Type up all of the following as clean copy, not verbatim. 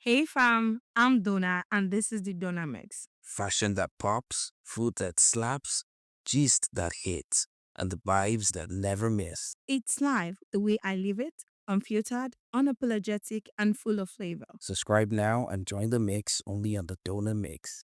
Hey fam, I'm Donna and this is the Donna Mix. Fashion that pops, food that slaps, gist that hits, and the vibes that never miss. It's live the way I live it, unfiltered, unapologetic, and full of flavor. Subscribe now and join the mix only on the Donor Mix.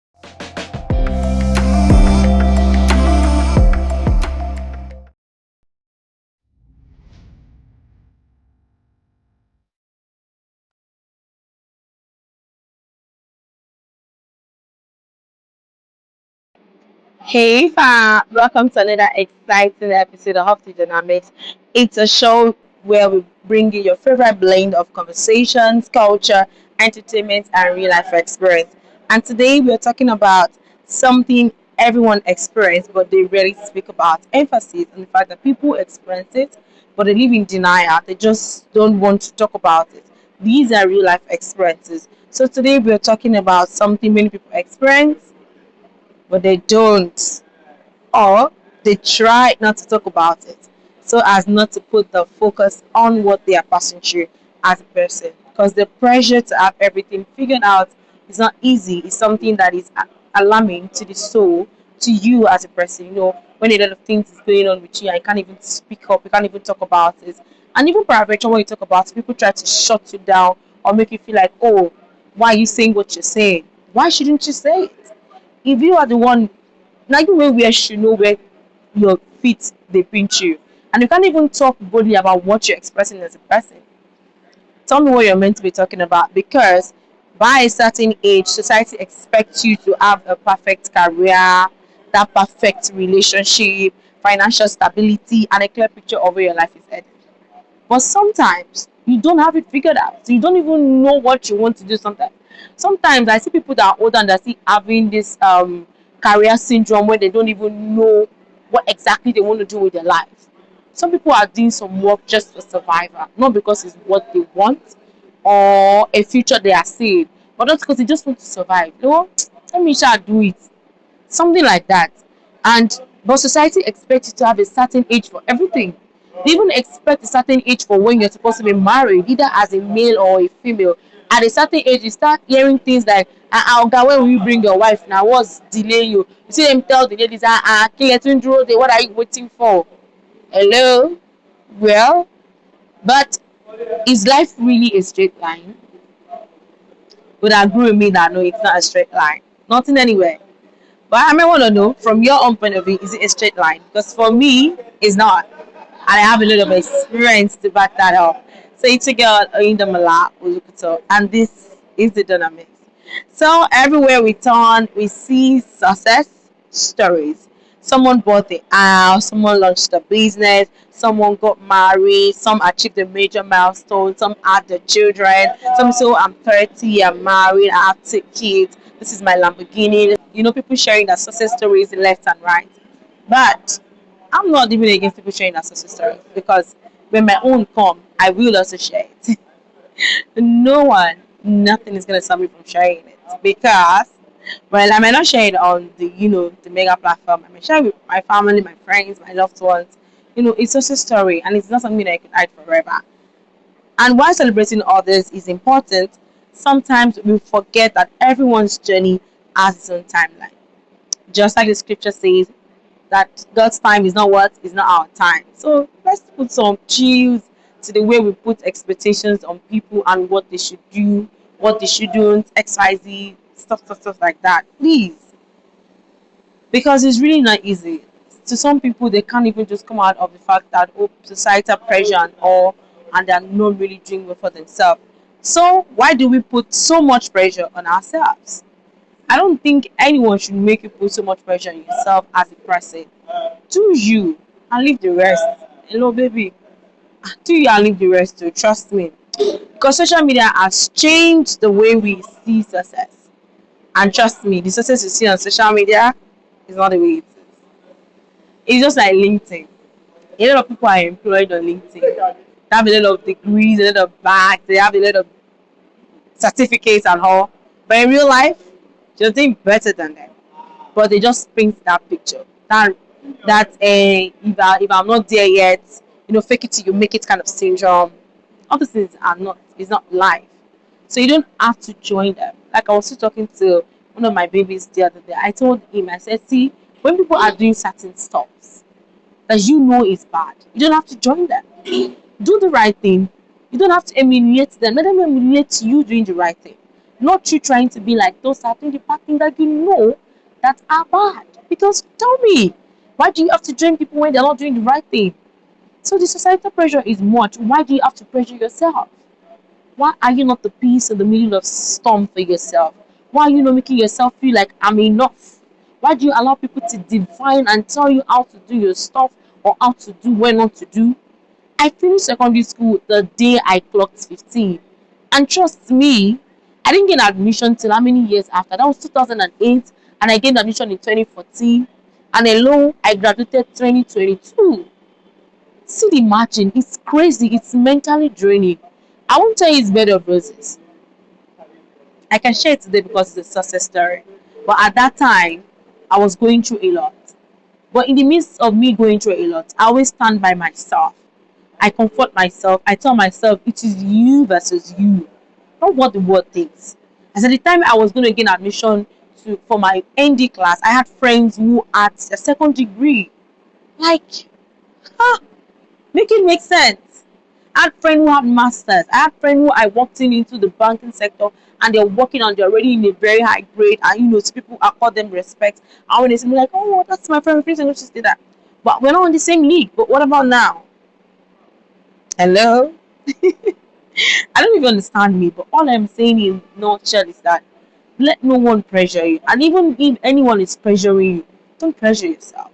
Hey fam, welcome to another exciting episode of the Dynamics. It's a show where we bring you your favorite blend of conversations, culture, entertainment, and real life experience. And today we're talking about something everyone experiences but they rarely speak about. Emphasis on the fact that people experience it but they live in denial. They just don't want to talk about it. These are real life experiences. So today we're talking about something many people experience but they don't, or they try not to talk about it so as not to put the focus on what they are passing through as a person, because the pressure to have everything figured out is not easy. It's something that is alarming to the soul, to you as a person. When a lot of things is going on with you and you can't even speak up, you can't even talk about it. And even private, when you talk about it, people try to shut you down or make you feel like, oh, why are you saying what you're saying? Why shouldn't you say it? If you are the one, now you wey wear shoe know where your feet they pinch you, and you can't even talk boldly about what you're expressing as a person. Tell me what you're meant to be talking about, because by a certain age society expects you to have a perfect career, that perfect relationship, financial stability, and a clear picture of where your life is headed. But sometimes you don't have it figured out. So you don't even know what you want to do sometimes. Sometimes I see people that are older and they're still having this career syndrome where they don't even know what exactly they want to do with their lives. Some people are doing some work just for survival, not because it's what they want or a future they are seeing, but just because they just want to survive. Let me try do it, something like that. And but society expects you to have a certain age for everything. They even expect a certain age for when you're supposed to be married, either as a male or a female. At a certain age, you start hearing things like, "God, when will you bring your wife now? What's delay you?" You see them tell the ladies, what are you waiting for? Hello? Well, but is life really a straight line? Would agree with me that no, it's not a straight line. Nothing anywhere. But I may want to know from your own point of view, is it a straight line? Because for me, it's not. And I have a little bit of experience to back that up. So it's a girl in the Mala, and this is the dynamics. So everywhere we turn, we see success stories. Someone bought the house, someone launched a business, someone got married, some achieved a major milestone, some had their children, some say, "Oh, I'm 30, I'm married, I have two kids, this is my Lamborghini." People sharing their success stories left and right. But I'm not even against people sharing their success stories, because when my own come, I will also share it. No one, nothing is gonna stop me from sharing it, because well, I might not share it on the mega platform. I may share it with my family, my friends, my loved ones. It's just a story, and it's not something that I could hide forever. And while celebrating others is important, sometimes we forget that everyone's journey has its own timeline. Just like the scripture says, that God's time is not what is not our time. So let's put some chills to the way we put expectations on people and what they should do, what they shouldn't, XYZ, stuff like that. Please. Because it's really not easy. To some people, they can't even just come out of the fact that, oh, societal pressure and all, and they're not really doing well for themselves. So why do we put so much pressure on ourselves? I don't think anyone should make you put so much pressure on yourself as a person. Do you and leave the rest. Hello, baby. Do you and leave the rest too. Trust me. Because social media has changed the way we see success. And trust me, the success you see on social media is not the way it is. It's just like LinkedIn. A lot of people are employed on LinkedIn. They have a lot of degrees, a lot of bags, they have a lot of certificates and all. But in real life, you're doing better than them. But they just paint that picture. If I'm not there yet, fake it till you make it kind of syndrome. All these things are not, it's not life. So you don't have to join them. Like I was still talking to one of my babies the other day. I told him, I said, see, when people are doing certain stuffs that you know is bad, you don't have to join them. Do the right thing. You don't have to emulate them. Let them emulate you doing the right thing. Not you trying to be like those are doing the bad thing that you know that are bad. Because tell me, why do you have to join people when they're not doing the right thing? So the societal pressure is much. Why do you have to pressure yourself? Why are you not the peace in the middle of storm for yourself? Why are you not making yourself feel like I'm enough? Why do you allow people to define and tell you how to do your stuff or how to do when not to do? I finished secondary school the day I clocked 15. And trust me, I didn't get admission till how many years after? That was 2008, and I gained admission in 2014. And hello, I graduated 2022. See the margin, it's crazy, it's mentally draining. I won't tell you it's bed of roses. I can share it today because it's a success story. But at that time, I was going through a lot. But in the midst of me going through a lot, I always stand by myself. I comfort myself. I tell myself it is you versus you, not what the world thinks. As at the time I was going to gain admission for my ND class, I had friends who had a second degree. Like, huh, make it make sense. I had friends who had masters. I had friends who I walked into the banking sector and they're working and they're already in a very high grade, and so people accord them respect. And when they see me like, oh, that's my friend, please don't just do that. But we're not in the same league. But what about now? Hello? I don't even understand me, but all I'm saying in nutshell is that let no one pressure you. And even if anyone is pressuring you, don't pressure yourself.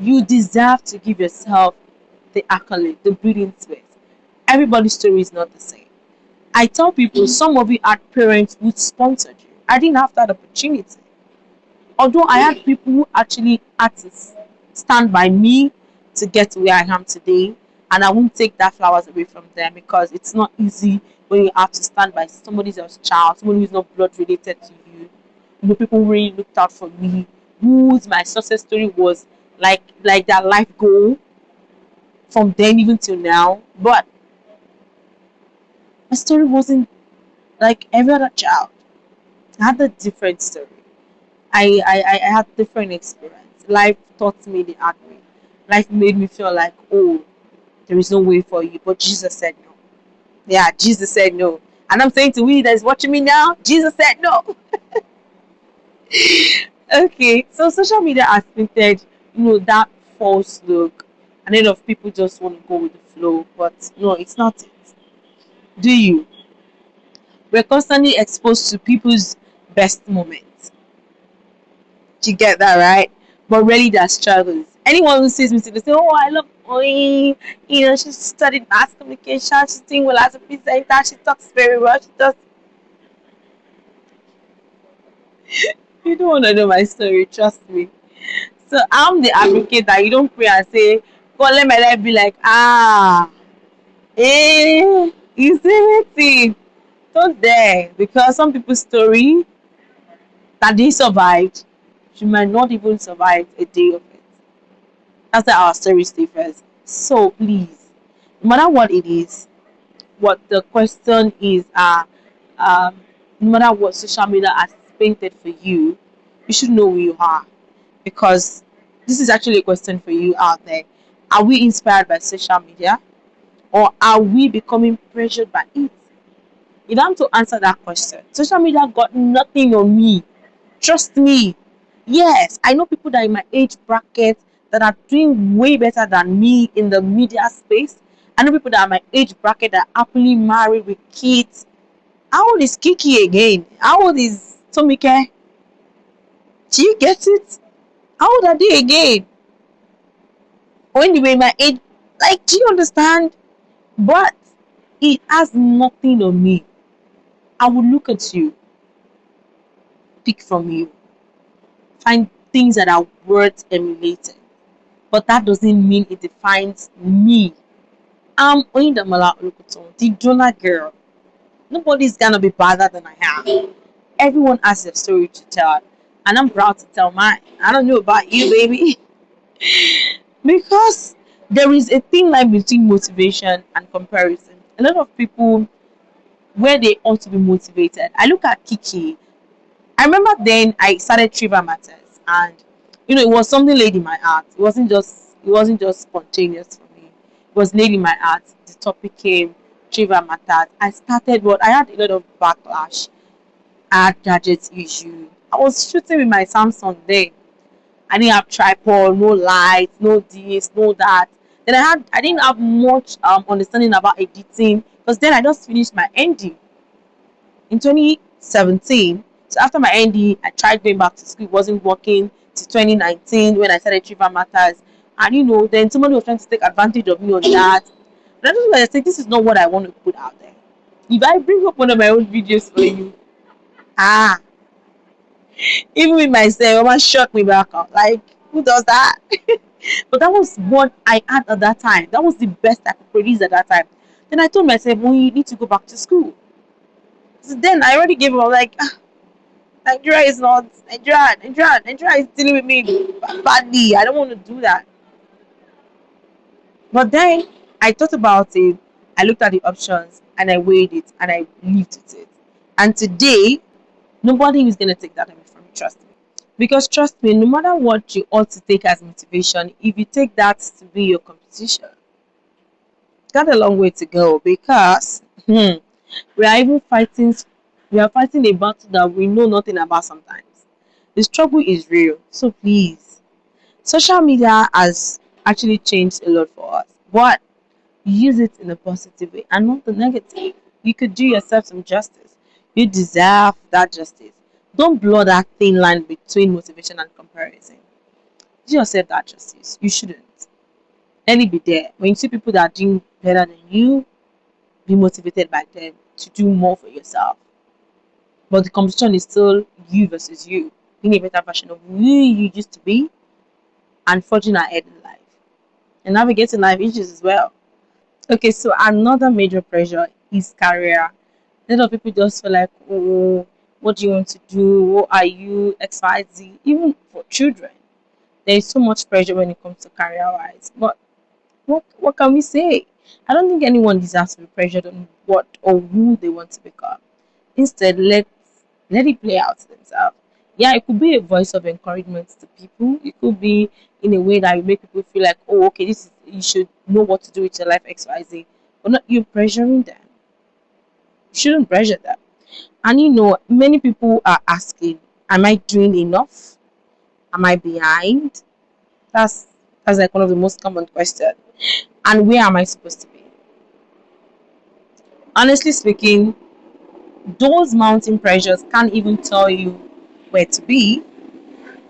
You deserve to give yourself the accolade, the breathing space. Everybody's story is not the same. I tell people some of you had parents who sponsored you. I didn't have that opportunity. Although I had people who actually had to stand by me to get to where I am today, and I won't take that flowers away from them because it's not easy when you have to stand by somebody else's child, somebody who's not blood related to you. People really looked out for me, whose my success story was like their life goal from then even till now. But my story wasn't like every other child. I had a different story. I had different experience. Life taught me the hard way. Life made me feel like, oh, there is no way for you. But Jesus said no. Yeah, Jesus said no. And I'm saying to you that is watching me now, Jesus said no. Okay, so social media has painted, that false look. And a lot of people just want to go with the flow. But no, it's not it. Do you? We're constantly exposed to people's best moments. You get that right? But really, their struggles. Anyone who sees me today say, "Oh, I love Oyi. She studied mass communication. She's doing well as a presenter. She talks very well. She does." You don't want to know my story. Trust me. So I'm the advocate that you don't pray and say, "God, let my life be like you see me." Don't dare, because some people's story that they survived, she might not even survive a day of it. That's how our stories differs. So please, no matter what it is, what the question is, no matter what social media has painted for you, you should know who you are. Because this is actually a question for you out there. Are we inspired by social media, or are we becoming pressured by it? If I'm to answer that question, social media got nothing on me. Trust me. Yes, I know people that are in my age bracket that are doing way better than me in the media space. I know people that are my age bracket that are happily married with kids. How old is Kiki again? How old is Tomike? Do you get it? How old are they again? When they were in my age, like, do you understand? But it has nothing on me. I will look at you, pick from you, find things that are worth emulating. But that doesn't mean it defines me. I'm Oyindamola Olukuton, the donor girl. Nobody's gonna be better than I am. Everyone has a story to tell, and I'm proud to tell mine. I don't know about you, baby, because there is a thin line between motivation and comparison. A lot of people where they ought to be motivated. I look at Kiki. I remember then I started Trivia Matters, and it was something laid in my heart. It wasn't just spontaneous for me. It was laid in my heart. The topic came, Trivia Matters. I started what I had a lot of backlash. I had gadget issue. I was shooting with my Samsung then. I didn't have tripod, no lights, no this, no that. Then I didn't have much understanding about editing because then I just finished my ND in 2017. So after my ND, I tried going back to school. It wasn't working till 2019 when I started Triva Matters. And then somebody was trying to take advantage of me on that. And I just was like, this is not what I want to put out there. If I bring up one of my own videos for you, ah, even with myself, mama shut me back up. Like, who does that? But that was what I had at that time. That was the best I could produce at that time. Then I told myself, well, you need to go back to school. So then I already gave up. Like, Nigeria is not Nigeria is dealing with me badly. I don't want to do that. But then I thought about it. I looked at the options and I weighed it and I lived with it. And today, nobody is gonna take that away from me. Trust me. Because trust me, no matter what you ought to take as motivation, if you take that to be your competition, got a long way to go because we are even fighting we are fighting a battle that we know nothing about sometimes. The struggle is real. So please, social media has actually changed a lot for us. But use it in a positive way and not the negative. You could do yourself some justice. You deserve that justice. Don't blur that thin line between motivation and comparison. Do yourself that justice. You shouldn't. Let it be there. When you see people that are doing better than you, be motivated by them to do more for yourself. But the competition is still you versus you, being a better version of who you used to be and forging ahead in life and navigating life issues as well. Okay, so another major pressure is career. A lot of people just feel like, oh, what do you want to do? What are you? XYZ. Even for children, there is so much pressure when it comes to career wise. But what can we say? I don't think anyone deserves to be pressured on what or who they want to become. Instead, let it play out themselves. Yeah, it could be a voice of encouragement to people. It could be in a way that will make people feel like, oh, okay, this is you should know what to do with your life, XYZ. But not you pressuring them. You shouldn't pressure them. And many people are asking, am I doing enough? Am I behind? That's that's like one of the most common questions. And where am I supposed to be? Honestly speaking, those mountain pressures can't even tell you where to be,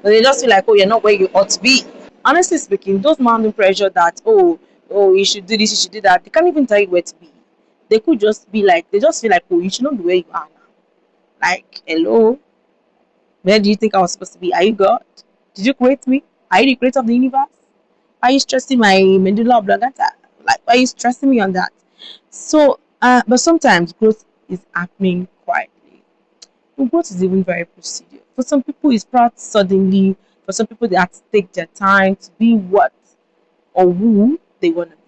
but they just feel like, oh, you're not where you ought to be. Honestly speaking, those mountain pressure that, oh, you should do this, you should do that, they can't even tell you where to be. They could just be like, they just feel like, oh, you should not be where you are now. Like, hello, where do you think I was supposed to be? Are you God? Did you create me? Are you the creator of the universe? Why are you stressing my medulla oblongata? Like, why are you stressing me on that? So, but sometimes growth is happening quietly. But growth is even very procedure. For some people, it's brought suddenly. For some people, they have to take their time to be what or who they want to be.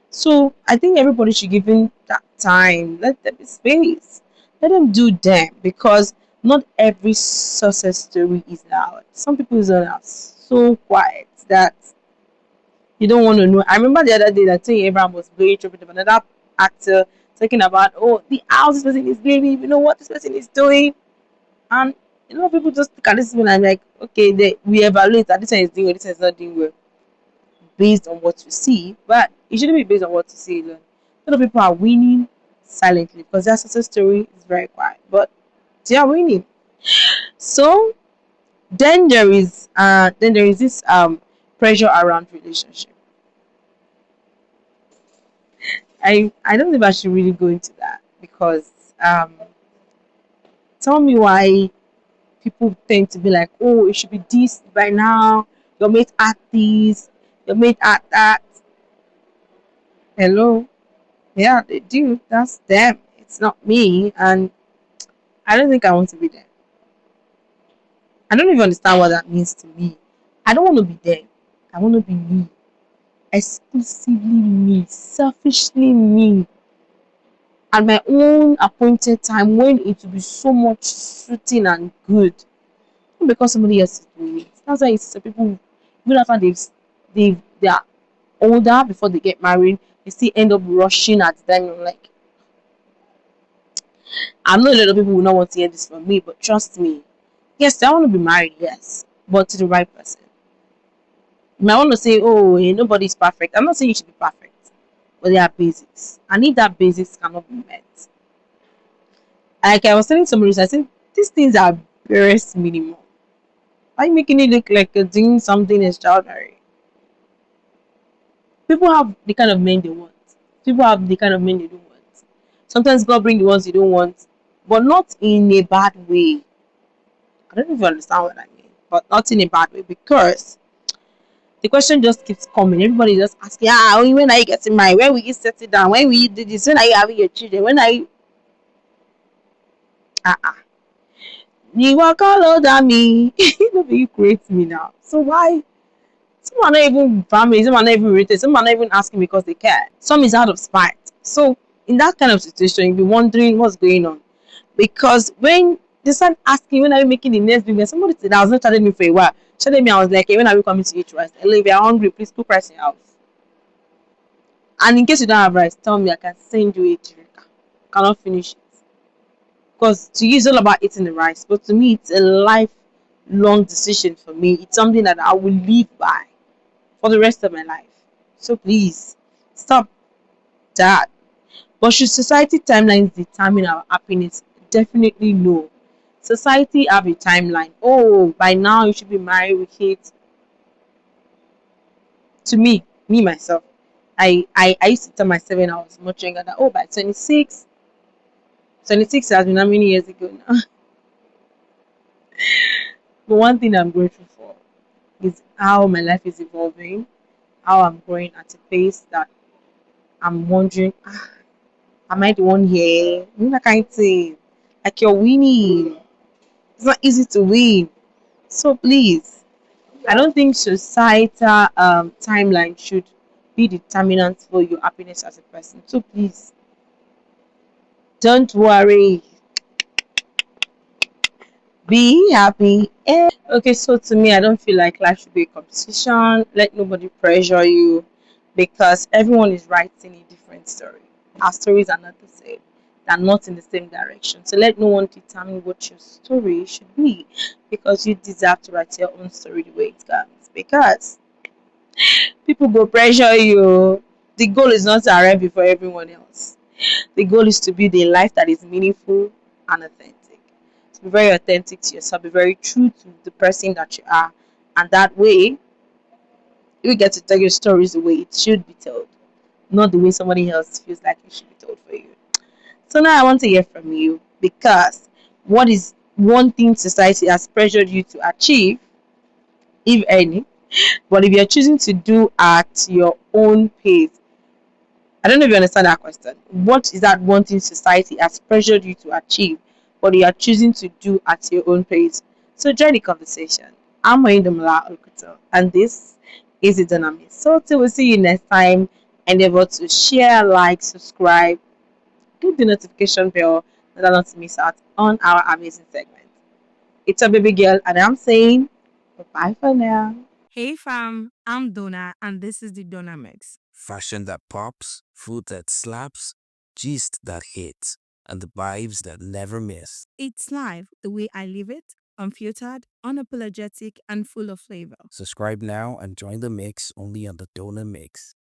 So, I think everybody should give in that time. Let them be space. Let them do them because not every success story is loud. Some people's are so quiet that you don't want to know. I remember the other day that Tony Abraham was very tripping of another actor talking about, oh, the house this person is living, you know what this person is doing. And a lot of people just look at this and I'm like, okay, we evaluate that this one is doing well, this one is not doing well based on what you see, but it shouldn't be based on what you see alone. A lot of people are winning silently because their success story is very quiet, but they are winning. So then there is this pressure around relationship. I don't think I should really go into that because um tell me why people tend to be like, oh, it should be this by now, your mate at this, your mate at that. Hello. Yeah, they do. That's them. It's not me. And I don't think I want to be there. I don't even understand what that means to me. I don't want to be there. I want to be me. Exclusively me. Selfishly me. at my own appointed time when it will be so much soothing and good. Not because somebody else is doing it. That's why it's people, even after they are older before they get married, they still end up rushing at them. I'm like, I know a lot of people will not want to hear this from me, but trust me. Yes, I want to be married, yes, but to the right person. You might want to say, oh, nobody's perfect. I'm not saying you should be perfect, but there are basics. And if that basics cannot be met, like I was telling somebody, I said, these things are barest minimum. Why are you making it look like you're doing something extraordinary? People have the kind of men they want. People have the kind of men they don't want. Sometimes God bring the ones you don't want, but not in a bad way. I don't know if you understand what I mean, but not in a bad way because the question just keeps coming. Everybody just asking, when are you getting married? When will you settle down? When will you do this? When are you having your children? When are you uh you walk all over me? Nobody you create me now. So why some are not even family, some are not even related, some are not even asking because they care. Some is out of spite. So in that kind of situation, you'll be wondering what's going on. Because when they start asking when are you making the next business, somebody said I was not telling me for a while. Telling me I was like, hey, when are we coming to eat rice? Hello, if you're hungry, please cook rice in your house. And in case you don't have rice, tell me I can send you a jerika. Cannot finish it. Because to you it's all about eating the rice. But to me it's a lifelong decision for me. It's something that I will live by for the rest of my life. So please stop that. But should society timelines determine our happiness? Definitely no. Society have a timeline. Oh, by now you should be married with kids. To me myself, I used to tell myself when I was much younger that by 26, 26 has been how many years ago now? But one thing I'm grateful for is how my life is evolving, how I'm growing at a pace that I'm wondering, am I the one here? You know that kind of thing. Like you're winning. It's not easy to win. So please, I don't think societal timeline should be determinant for your happiness as a person. So please, don't worry. Be happy. Okay, so to me, I don't feel like life should be a competition. Let nobody pressure you because everyone is writing a different story. Our stories are not the same. They're not in the same direction. So let no one determine what your story should be because you deserve to write your own story the way it comes. Because people go pressure you. The goal is not to arrive before everyone else. The goal is to build a life that is meaningful and authentic. To be very authentic to yourself, be very true to the person that you are. And that way, you get to tell your stories the way it should be told, not the way somebody else feels like it should be told for you. So now I want to hear from you because what is one thing society has pressured you to achieve, if any, but if you're choosing to do at your own pace, I don't know if you understand that question. What is that one thing society has pressured you to achieve, but you are choosing to do at your own pace? So join the conversation. I'm Oyindamola Okuto, and this is the Dynamic. So till we see you next time, endeavor to share, like, subscribe, click the notification bell so that not to miss out on our amazing segment. It's a baby girl, and I'm saying bye for now. Hey fam, I'm Donna and this is the Donna Mix. Fashion that pops, food that slaps, gist that hits, and the vibes that never miss. It's live the way I live it, unfiltered, unapologetic, and full of flavor. Subscribe now and join the mix only on the Donor Mix.